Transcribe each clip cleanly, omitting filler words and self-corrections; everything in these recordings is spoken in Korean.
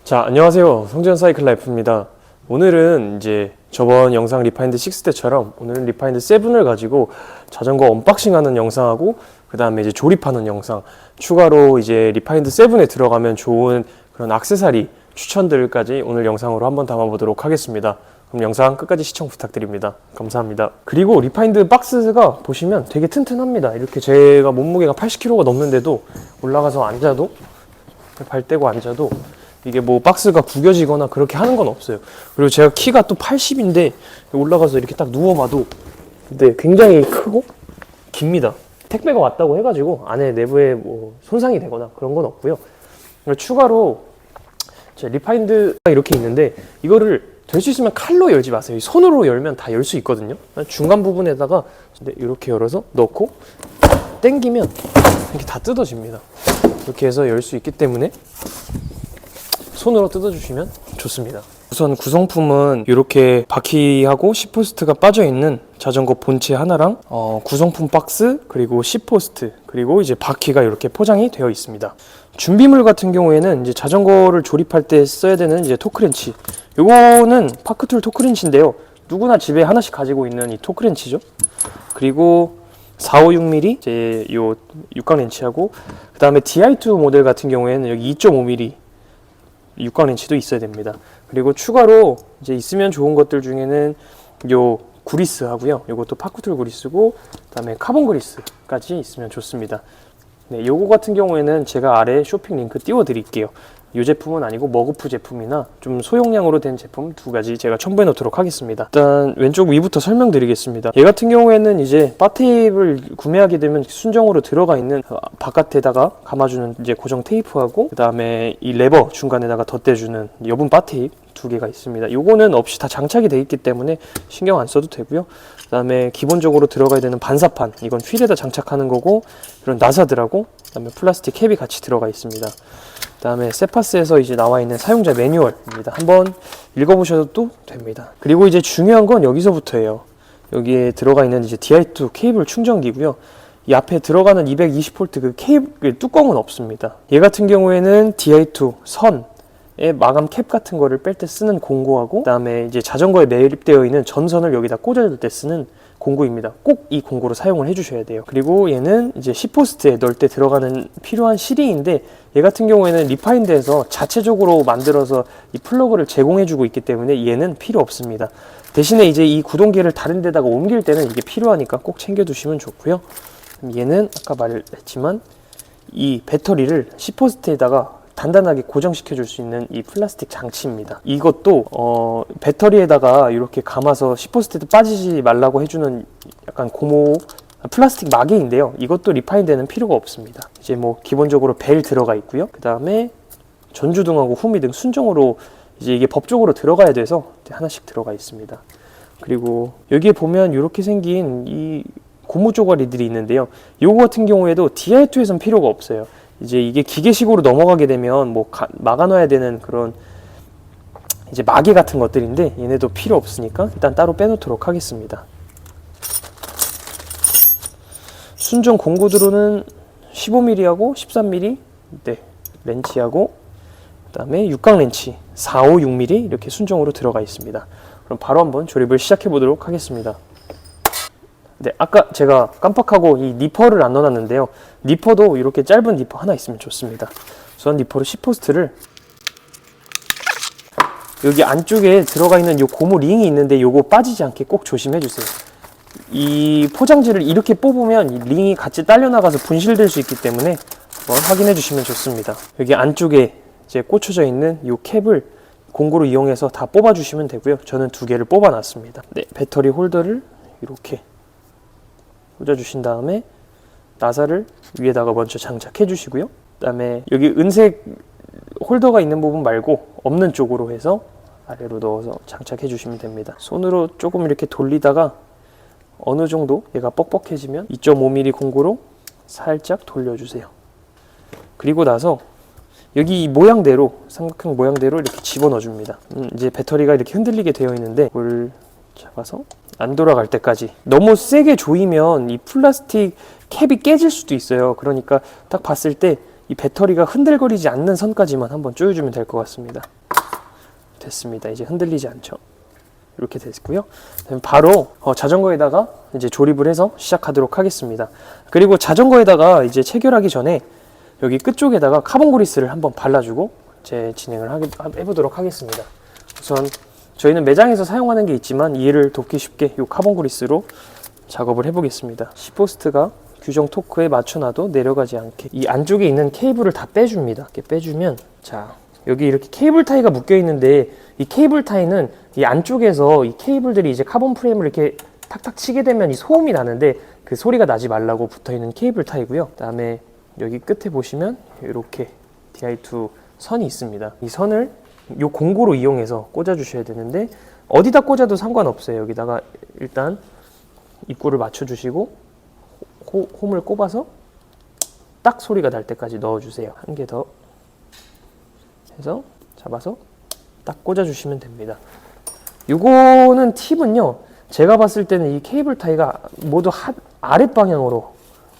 자, 안녕하세요. 성재현 사이클 라이프입니다. 오늘은 이제 저번 영상 리파인드 6 때처럼 오늘은 리파인드 7을 가지고 자전거 언박싱하는 영상하고 그 다음에 이제 조립하는 영상, 추가로 이제 리파인드 7에 들어가면 좋은 그런 액세서리 추천들까지 오늘 영상으로 한번 담아보도록 하겠습니다. 그럼 영상 끝까지 시청 부탁드립니다. 감사합니다. 그리고 리파인드 박스가 보시면 되게 튼튼합니다. 이렇게 제가 몸무게가 80kg가 넘는데도 올라가서 앉아도, 발 떼고 앉아도 이게 뭐 박스가 구겨지거나 그렇게 하는 건 없어요. 그리고 제가 키가 또 80인데 올라가서 이렇게 딱 누워봐도 근데 굉장히 크고 깁니다. 택배가 왔다고 해가지고 안에 내부에 뭐 손상이 되거나 그런 건 없고요. 추가로 리파인드가 이렇게 있는데 이거를 될 수 있으면 칼로 열지 마세요. 손으로 열면 다 열 수 있거든요. 중간 부분에다가 이렇게 열어서 넣고 당기면 이렇게 다 뜯어집니다. 이렇게 해서 열 수 있기 때문에 손으로 뜯어주시면 좋습니다. 우선 구성품은 이렇게 바퀴하고 10포스트가 빠져있는 자전거 본체 하나랑 구성품 박스, 그리고 10포스트, 그리고 이제 바퀴가 이렇게 포장이 되어 있습니다. 준비물 같은 경우에는 이제 자전거를 조립할 때 써야 되는 이제 토크렌치. 요거는 파크툴 토크렌치인데요. 누구나 집에 하나씩 가지고 있는 이 토크렌치죠. 그리고 456mm 이제 요 육각 렌치하고, 그 다음에 DI2 모델 같은 경우에는 여기 2.5mm 육각 렌치도 있어야 됩니다. 그리고 추가로 이제 있으면 좋은 것들 중에는 요 구리스 하고요. 요것도 파크툴 구리스고, 그 다음에 카본 그리스까지 있으면 좋습니다. 네, 요거 같은 경우에는 제가 아래 쇼핑 링크 띄워 드릴게요. 이 제품은 아니고 머그프 제품이나 좀 소용량으로 된 제품 두 가지 제가 첨부해 놓도록 하겠습니다. 일단 왼쪽 위부터 설명드리겠습니다. 얘 같은 경우에는 이제 바테이프를 구매하게 되면 순정으로 들어가 있는 바깥에다가 감아주는 이제 고정 테이프하고, 그 다음에 이 레버 중간에다가 덧대주는 여분 바테이프 두 개가 있습니다. 요거는 없이 다 장착이 되어 있기 때문에 신경 안 써도 되고요. 그 다음에 기본적으로 들어가야 되는 반사판, 이건 휠에다 장착하는 거고, 이런 나사들하고 그 다음에 플라스틱 캡이 같이 들어가 있습니다. 그 다음에 세파스에서 이제 나와 있는 사용자 매뉴얼입니다. 한번 읽어보셔도 됩니다. 그리고 이제 중요한 건 여기서부터예요. 여기에 들어가 있는 이제 DI2 케이블 충전기고요. 이 앞에 들어가는 220V 그 케이블 뚜껑은 없습니다. 얘 같은 경우에는 DI2 선의 마감 캡 같은 거를 뺄 때 쓰는 공구하고, 그 다음에 이제 자전거에 매립되어 있는 전선을 여기다 꽂아줄 때 쓰는 공구입니다. 꼭 이 공구로 사용을 해주셔야 돼요. 그리고 얘는 이제 10포스트에 넣을 때 들어가는 필요한 실링인데, 얘 같은 경우에는 리파인드에서 자체적으로 만들어서 이 플러그를 제공해주고 있기 때문에 얘는 필요 없습니다. 대신에 이제 이 구동계를 다른 데다가 옮길 때는 이게 필요하니까 꼭 챙겨두시면 좋고요. 얘는 아까 말했지만 이 배터리를 10포스트에다가 단단하게 고정시켜 줄 수 있는 이 플라스틱 장치입니다. 이것도 배터리에다가 이렇게 감아서 10포스트에도 빠지지 말라고 해주는 약간 고무 플라스틱 마개인데요. 이것도 리파인드에는 필요가 없습니다. 이제 뭐 기본적으로 벨 들어가 있고요. 그 다음에 전주등하고 후미등 순정으로 이제 이게 법적으로 들어가야 돼서 하나씩 들어가 있습니다. 그리고 여기에 보면 이렇게 생긴 이 고무 쪼가리들이 있는데요. 요거 같은 경우에도 DI2에선 필요가 없어요. 이제 이게 기계식으로 넘어가게 되면 뭐 막아놔야 되는 그런 이제 마개 같은 것들인데 얘네도 필요 없으니까 일단 따로 빼놓도록 하겠습니다. 순정 공구드로는 15mm하고 13mm 네, 렌치하고, 그 다음에 육각 렌치 456mm 이렇게 순정으로 들어가 있습니다. 그럼 바로 한번 조립을 시작해 보도록 하겠습니다. 네, 아까 제가 깜빡하고 이 니퍼를 안 넣어놨는데요. 니퍼도 이렇게 짧은 니퍼 하나 있으면 좋습니다. 우선 니퍼로 10포스트를 여기 안쪽에 들어가 있는 요 고무 링이 있는데 요거 빠지지 않게 꼭 조심해 주세요. 이 포장지를 이렇게 뽑으면 이 링이 같이 딸려나가서 분실될 수 있기 때문에 한번 확인해 주시면 좋습니다. 여기 안쪽에 이제 꽂혀져 있는 이 캡을 공구로 이용해서 다 뽑아 주시면 되고요. 저는 두 개를 뽑아 놨습니다. 네, 배터리 홀더를 이렇게 꽂아 주신 다음에 나사를 위에다가 먼저 장착해 주시고요. 그 다음에 여기 은색 홀더가 있는 부분 말고 없는 쪽으로 해서 아래로 넣어서 장착해 주시면 됩니다. 손으로 조금 이렇게 돌리다가 어느 정도 얘가 뻑뻑해지면 2.5mm 공구로 살짝 돌려주세요. 그리고 나서 여기 이 모양대로, 삼각형 모양대로 이렇게 집어넣어 줍니다. 이제 배터리가 이렇게 흔들리게 되어 있는데 이걸 잡아서 안 돌아갈 때까지. 너무 세게 조이면 이 플라스틱 캡이 깨질 수도 있어요. 그러니까 딱 봤을 때 이 배터리가 흔들거리지 않는 선까지만 한번 조여주면 될 것 같습니다. 됐습니다. 이제 흔들리지 않죠. 이렇게 됐고요. 바로 자전거에다가 이제 조립을 해서 시작하도록 하겠습니다. 그리고 자전거에다가 이제 체결하기 전에 여기 끝쪽에다가 카본 그리스를 한번 발라주고 이제 진행을 해보도록 하겠습니다. 우선 저희는 매장에서 사용하는 게 있지만 이해를 돕기 쉽게 이 카본 그리스로 작업을 해보겠습니다. 시포스트가 규정 토크에 맞춰놔도 내려가지 않게 이 안쪽에 있는 케이블을 다 빼줍니다. 이렇게 빼주면, 자, 여기 이렇게 케이블 타이가 묶여 있는데 이 케이블 타이는 이 안쪽에서 이 케이블들이 이제 카본 프레임을 이렇게 탁탁 치게 되면 이 소음이 나는데 그 소리가 나지 말라고 붙어 있는 케이블 타이고요. 그다음에 여기 끝에 보시면 이렇게 DI2 선이 있습니다. 이 선을 이 공구로 이용해서 꽂아 주셔야 되는데 어디다 꽂아도 상관없어요. 여기다가 일단 입구를 맞춰 주시고 홈을 꼽아서 딱 소리가 날 때까지 넣어 주세요. 한 개 더 해서 잡아서 딱 꽂아 주시면 됩니다. 요거는 팁은요, 제가 봤을 때는 이 케이블 타이가 모두 아랫 방향으로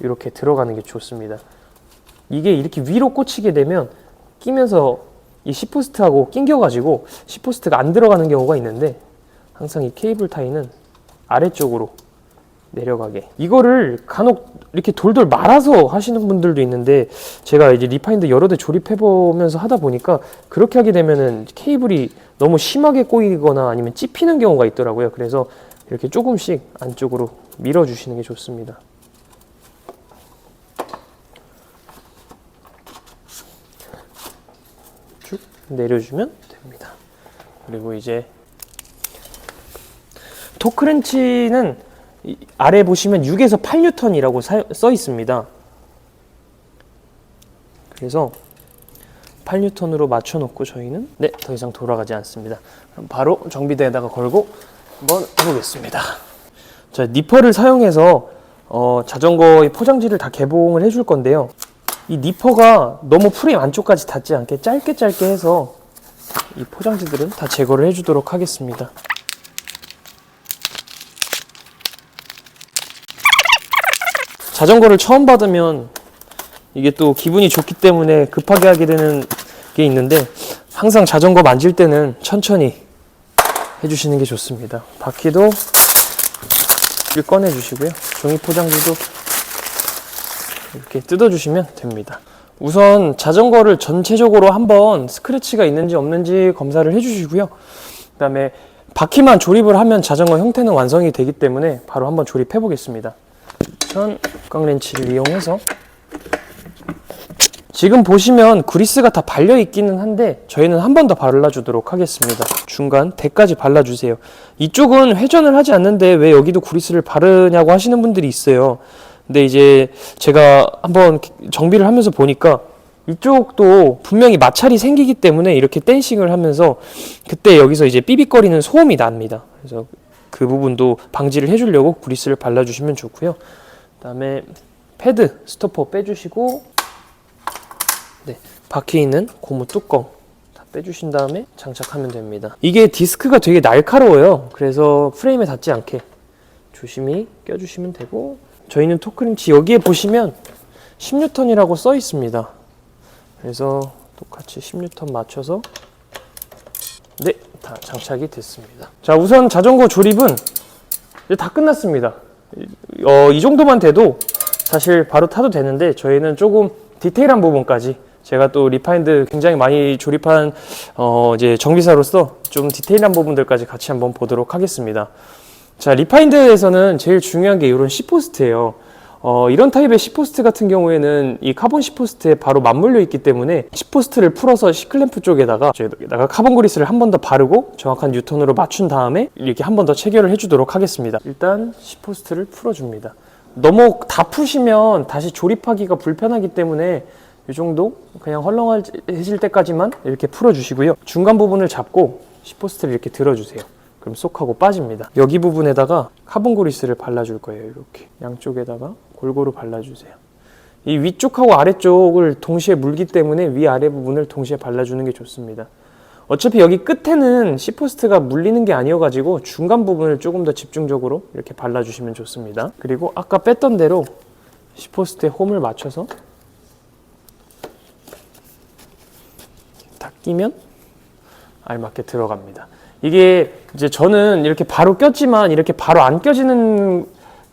이렇게 들어가는 게 좋습니다. 이게 이렇게 위로 꽂히게 되면 끼면서 이 시포스트하고 낑겨가지고 시포스트가 안 들어가는 경우가 있는데, 항상 이 케이블 타이는 아래쪽으로 내려가게, 이거를 간혹 이렇게 돌돌 말아서 하시는 분들도 있는데, 제가 이제 리파인드 여러 대 조립해 보면서 하다 보니까 그렇게 하게 되면은 케이블이 너무 심하게 꼬이거나 아니면 찝히는 경우가 있더라고요. 그래서 이렇게 조금씩 안쪽으로 밀어 주시는 게 좋습니다. 쭉 내려주면 됩니다. 그리고 이제 토크렌치는 아래 보시면 6에서 8N이라고 써 있습니다. 그래서 8N으로 맞춰 놓고 저희는 더 이상 돌아가지 않습니다. 그럼 바로 정비대에다가 걸고 한번 해보겠습니다. 자, 니퍼를 사용해서 자전거의 포장지를 다 개봉을 해줄 건데요. 이 니퍼가 너무 프레임 안쪽까지 닿지 않게 짧게 해서 이 포장지들은 다 제거를 해주도록 하겠습니다. 자전거를 처음 받으면 이게 또 기분이 좋기 때문에 급하게 하게 되는 게 있는데, 항상 자전거 만질 때는 천천히 해주시는 게 좋습니다. 바퀴도 꺼내 주시고요. 종이 포장지도 이렇게 뜯어 주시면 됩니다. 우선 자전거를 전체적으로 한번 스크래치가 있는지 없는지 검사를 해 주시고요. 그 다음에 바퀴만 조립을 하면 자전거 형태는 완성이 되기 때문에 바로 한번 조립해 보겠습니다. 우선 깡렌치를 이용해서, 지금 보시면 그리스가 다 발려 있기는 한데 저희는 한 번 더 발라주도록 하겠습니다. 중간 대까지 발라주세요. 이쪽은 회전을 하지 않는데 왜 여기도 그리스를 바르냐고 하시는 분들이 있어요. 근데 이제 제가 한번 정비를 하면서 보니까 이쪽도 분명히 마찰이 생기기 때문에 이렇게 댄싱을 하면서 그때 여기서 이제 삐빅거리는 소음이 납니다. 그래서 그 부분도 방지를 해주려고 그리스를 발라주시면 좋고요. 그 다음에 패드, 스토퍼 빼주시고, 바퀴에 있는 고무 뚜껑 다 빼주신 다음에 장착하면 됩니다. 이게 디스크가 되게 날카로워요. 그래서 프레임에 닿지 않게 조심히 껴주시면 되고, 저희는 토크렌치 여기에 보시면 10N이라고 써 있습니다. 그래서 똑같이 10N 맞춰서 다 장착이 됐습니다. 자, 우선 자전거 조립은 이제 다 끝났습니다. 이 정도만 돼도 사실 바로 타도 되는데, 저희는 조금 디테일한 부분까지, 제가 또 리파인드 굉장히 많이 조립한 이제 정비사로서 좀 디테일한 부분들까지 같이 한번 보도록 하겠습니다. 자, 리파인드에서는 제일 중요한 게 이런 C포스트예요. 이런 타입의 C포스트 같은 경우에는 이 카본 C포스트에 바로 맞물려 있기 때문에 C포스트를 풀어서 C클램프 쪽에다가 카본 그리스를 한 번 더 바르고 정확한 뉴턴으로 맞춘 다음에 이렇게 한 번 더 체결을 해주도록 하겠습니다. 일단 C포스트를 풀어줍니다. 너무 다 푸시면 다시 조립하기가 불편하기 때문에 이 정도 그냥 헐렁해질 때까지만 이렇게 풀어주시고요. 중간 부분을 잡고 C포스트를 이렇게 들어주세요. 그럼 쏙 하고 빠집니다. 여기 부분에다가 카본 그리스를 발라줄 거예요. 이렇게 양쪽에다가 골고루 발라주세요. 이 위쪽하고 아래쪽을 동시에 물기 때문에 위아래 부분을 동시에 발라주는 게 좋습니다. 어차피 여기 끝에는 C포스트가 물리는 게 아니어가지고 중간 부분을 조금 더 집중적으로 이렇게 발라주시면 좋습니다. 그리고 아까 뺐던 대로 C포스트에 홈을 맞춰서 끼면 알맞게 들어갑니다. 이게 이제 저는 이렇게 바로 꼈지만 이렇게 바로 안 껴지는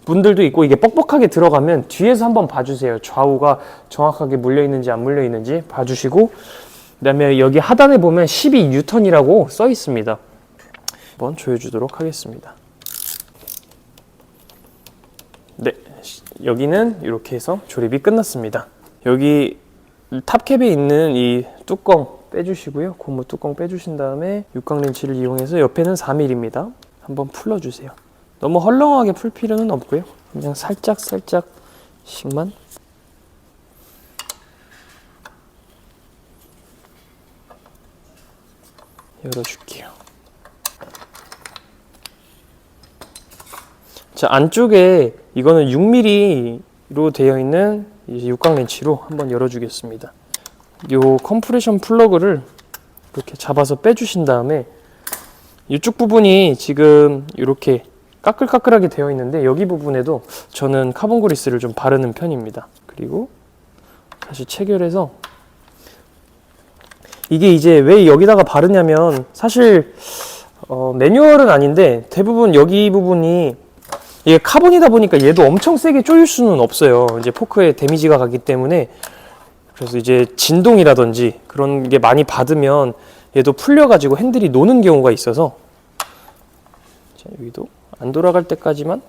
분들도 있고, 이게 뻑뻑하게 들어가면 뒤에서 한번 봐주세요. 좌우가 정확하게 물려 있는지 안 물려 있는지 봐주시고, 그다음에 여기 하단에 보면 12N이라고 써 있습니다. 한번 조여주도록 하겠습니다. 네, 여기는 이렇게 해서 조립이 끝났습니다. 여기 탑캡에 있는 이 뚜껑 빼주시고요. 고무 뚜껑 빼주신 다음에 육각 렌치를 이용해서 옆에는 4mm입니다. 한번 풀러주세요. 너무 헐렁하게 풀 필요는 없고요. 그냥 살짝씩만 열어줄게요. 자, 안쪽에 이거는 6mm로 되어 있는 이제 육각 렌치로 한번 열어주겠습니다. 요 컴프레션 플러그를 이렇게 잡아서 빼주신 다음에 이쪽 부분이 지금 이렇게 까끌까끌하게 되어 있는데, 여기 부분에도 저는 카본 그리스를 좀 바르는 편입니다. 그리고 다시 체결해서, 이게 이제 왜 여기다가 바르냐면, 사실 매뉴얼은 아닌데 대부분 여기 부분이 이게 카본이다 보니까 얘도 엄청 세게 조일 수는 없어요. 이제 포크에 데미지가 가기 때문에. 그래서 이제 진동이라든지 그런 게 많이 받으면 얘도 풀려가지고 핸들이 노는 경우가 있어서, 자, 여기도 안 돌아갈 때까지만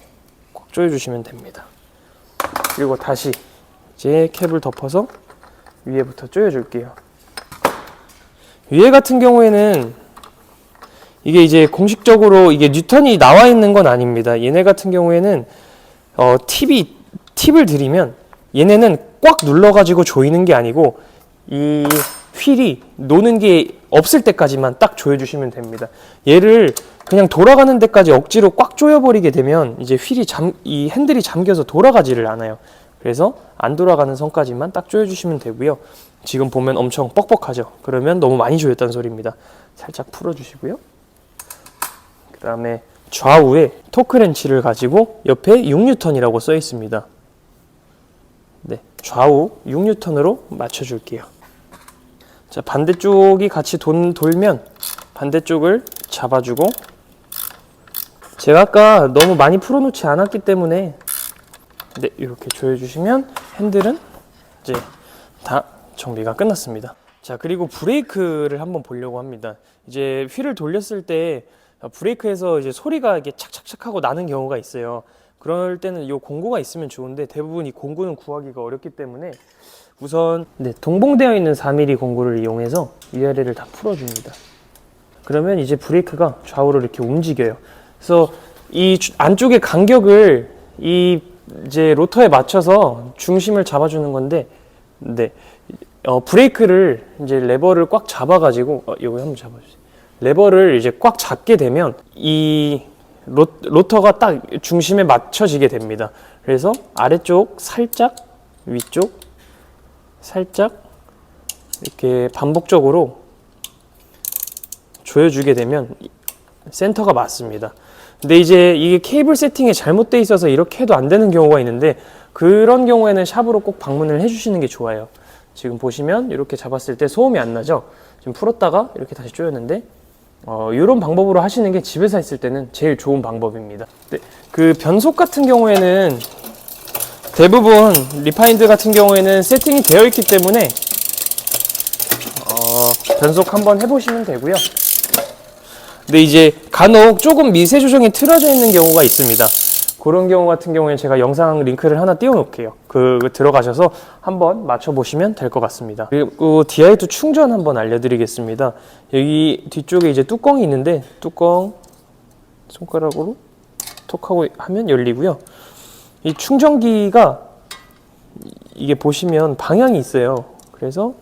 꽉 조여주시면 됩니다. 그리고 다시 이제 캡을 덮어서 위에부터 조여줄게요. 위에 같은 경우에는 이게 이제 공식적으로 이게 뉴턴이 나와 있는 건 아닙니다. 얘네 같은 경우에는 팁을 드리면, 얘네는 꽉 눌러가지고 조이는 게 아니고 이 휠이 노는 게 없을 때까지만 딱 조여주시면 됩니다. 얘를 그냥 돌아가는 데까지 억지로 꽉 조여버리게 되면 이제 이 핸들이 잠겨서 돌아가지를 않아요. 그래서 안 돌아가는 선까지만 딱 조여주시면 되고요. 지금 보면 엄청 뻑뻑하죠? 그러면 너무 많이 조였다는 소리입니다. 살짝 풀어주시고요. 그 다음에 좌우에 토크 렌치를 가지고 옆에 6N이라고 써 있습니다. 네, 좌우 6N으로 맞춰줄게요. 자, 반대쪽이 같이 돌면 반대쪽을 잡아주고, 제가 아까 너무 많이 풀어놓지 않았기 때문에 네, 이렇게 조여주시면 핸들은 이제 다 정비가 끝났습니다. 자, 그리고 브레이크를 한번 보려고 합니다. 이제 휠을 돌렸을 때 브레이크에서 이제 소리가 이게 착착착 하고 나는 경우가 있어요. 그럴 때는 이 공구가 있으면 좋은데 대부분 이 공구는 구하기가 어렵기 때문에 우선 동봉되어 있는 4mm 공구를 이용해서 위아래를 다 풀어줍니다. 그러면 이제 브레이크가 좌우로 이렇게 움직여요. 그래서 이 안쪽의 간격을 이제 로터에 맞춰서 중심을 잡아주는 건데, 브레이크를 이제 레버를 꽉 잡아가지고 이거 한번 잡아주세요. 레버를 이제 꽉 잡게 되면 이 로터가 딱 중심에 맞춰지게 됩니다. 그래서 아래쪽 살짝, 위쪽 살짝 이렇게 반복적으로 조여주게 되면 센터가 맞습니다. 근데 이제 이게 케이블 세팅이 잘못되어 있어서 이렇게 해도 안 되는 경우가 있는데, 그런 경우에는 샵으로 꼭 방문을 해주시는 게 좋아요. 지금 보시면 이렇게 잡았을 때 소음이 안 나죠? 지금 풀었다가 이렇게 다시 조였는데, 이런 방법으로 하시는 게 집에서 했을 때는 제일 좋은 방법입니다. 그 변속 같은 경우에는 대부분 리파인드 같은 경우에는 세팅이 되어 있기 때문에 변속 한번 해보시면 되고요. 근데 이제 간혹 조금 미세 조정이 틀어져 있는 경우가 있습니다. 그런 경우 같은 경우에는 제가 영상 링크를 하나 띄워 놓을게요. 그 들어가셔서 한번 맞춰보시면 될 것 같습니다. 그리고 DI2 충전 한번 알려드리겠습니다. 여기 뒤쪽에 이제 뚜껑이 있는데, 뚜껑 손가락으로 톡 하고 하면 열리고요. 이 충전기가 이게 보시면 방향이 있어요. 그래서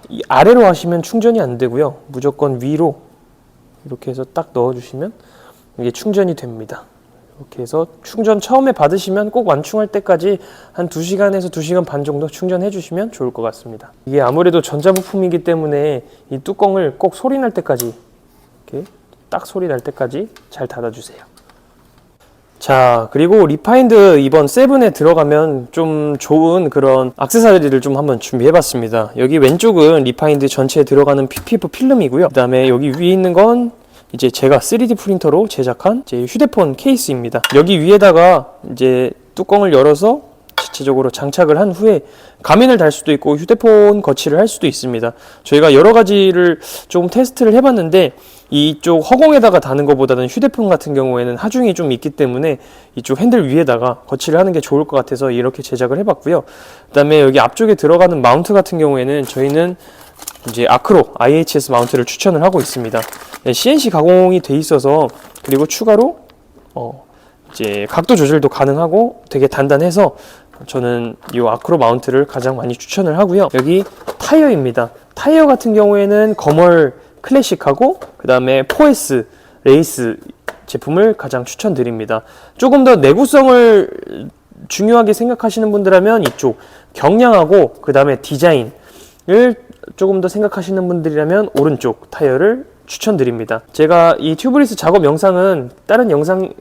이 아래로 하시면 충전이 안 되고요. 무조건 위로 이렇게 해서 딱 넣어주시면 이게 충전이 됩니다. 이렇게 해서 충전 처음에 받으시면 꼭 완충할 때까지 한 2시간에서 2시간 반 정도 충전해 주시면 좋을 것 같습니다. 이게 아무래도 전자부품이기 때문에 이 뚜껑을 꼭 소리 날 때까지, 이렇게 딱 소리 날 때까지 잘 닫아주세요. 자, 그리고 리파인드 이번 세븐에 들어가면 좀 좋은 그런 액세서리를 좀 한번 준비해봤습니다. 여기 왼쪽은 리파인드 전체에 들어가는 PPF 필름이고요. 그 다음에 여기 위에 있는 건 이제 제가 3D 프린터로 제작한 이제 휴대폰 케이스입니다. 여기 위에다가 이제 뚜껑을 열어서 전체적으로 장착을 한 후에 가면을 달 수도 있고 휴대폰 거치를 할 수도 있습니다. 저희가 여러 가지를 좀 테스트를 해봤는데 이쪽 허공에다가 다는 것보다는 휴대폰 같은 경우에는 하중이 좀 있기 때문에 이쪽 핸들 위에다가 거치를 하는 게 좋을 것 같아서 이렇게 제작을 해봤고요. 그 다음에 여기 앞쪽에 들어가는 마운트 같은 경우에는 저희는 이제 아크로 IHS 마운트를 추천을 하고 있습니다. CNC 가공이 돼 있어서 그리고 추가로 이제 각도 조절도 가능하고 되게 단단해서 저는 이 아크로 마운트를 가장 많이 추천을 하고요. 여기 타이어입니다. 타이어 같은 경우에는 거멀 클래식하고 그 다음에 4S 레이스 제품을 가장 추천드립니다. 조금 더 내구성을 중요하게 생각하시는 분들이라면 이쪽 경량하고 그 다음에 디자인을 조금 더 생각하시는 분들이라면 오른쪽 타이어를 추천드립니다. 제가 이 튜브리스 작업 영상은 다른 영상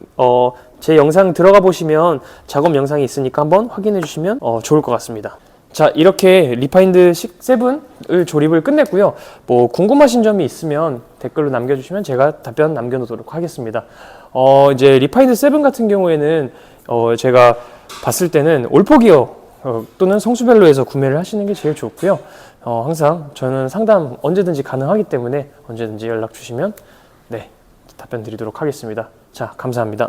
제 영상 들어가 보시면 작업 영상이 있으니까 한번 확인해 주시면 좋을 것 같습니다. 자, 이렇게 리파인드 7을 조립을 끝냈고요. 뭐 궁금하신 점이 있으면 댓글로 남겨주시면 제가 답변 남겨놓도록 하겠습니다. 이제 리파인드 7 같은 경우에는 제가 봤을 때는 올포기어 또는 성수벨로에서 구매를 하시는 게 제일 좋고요. 항상 저는 상담 언제든지 가능하기 때문에 언제든지 연락 주시면 네, 답변 드리도록 하겠습니다. 자, 감사합니다.